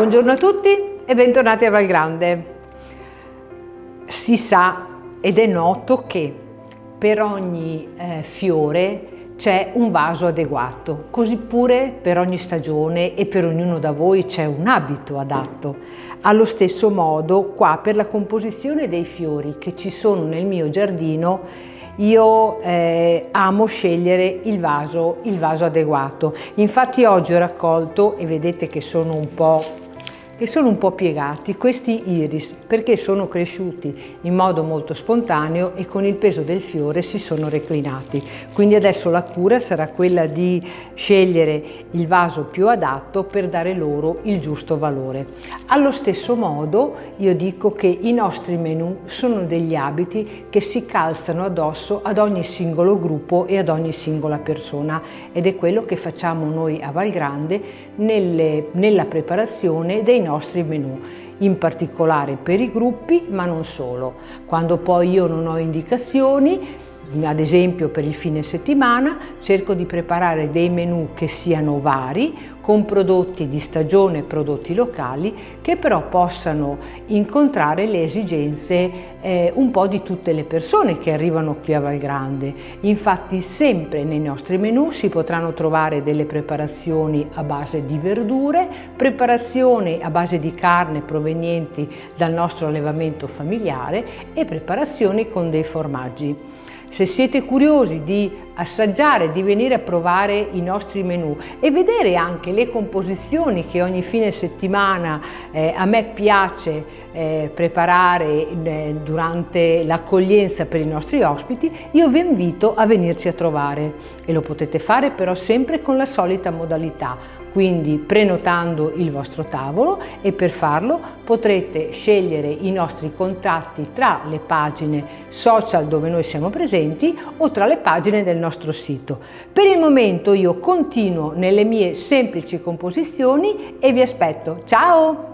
Buongiorno a tutti e bentornati a Valgrande. Si sa ed è noto che per ogni fiore c'è un vaso adeguato, così pure per ogni stagione e per ognuno da voi c'è un abito adatto. Allo stesso modo, qua per la composizione dei fiori che ci sono nel mio giardino, io amo scegliere il vaso adeguato. Infatti oggi ho raccolto, e vedete che sono un po' piegati, questi iris, perché sono cresciuti in modo molto spontaneo e con il peso del fiore si sono reclinati. Quindi adesso la cura sarà quella di scegliere il vaso più adatto per dare loro il giusto valore. Allo stesso modo io dico che i nostri menù sono degli abiti che si calzano addosso ad ogni singolo gruppo e ad ogni singola persona, ed è quello che facciamo noi a Valgrande nella preparazione dei nostri menù, in particolare per i gruppi, ma non solo. Quando poi io non ho indicazioni, ad esempio per il fine settimana, cerco di preparare dei menù che siano vari, con prodotti di stagione, prodotti locali, che però possano incontrare le esigenze un po' di tutte le persone che arrivano qui a Valgrande. Infatti sempre nei nostri menù si potranno trovare delle preparazioni a base di verdure, preparazioni a base di carne provenienti dal nostro allevamento familiare e preparazioni con dei formaggi. Se siete curiosi di assaggiare, di venire a provare i nostri menù e vedere anche le composizioni che ogni fine settimana a me piace preparare durante l'accoglienza per i nostri ospiti, io vi invito a venirci a trovare, e lo potete fare però sempre con la solita modalità. Quindi prenotando il vostro tavolo, e per farlo potrete scegliere i nostri contatti tra le pagine social dove noi siamo presenti o tra le pagine del nostro sito. Per il momento io continuo nelle mie semplici composizioni e vi aspetto. Ciao!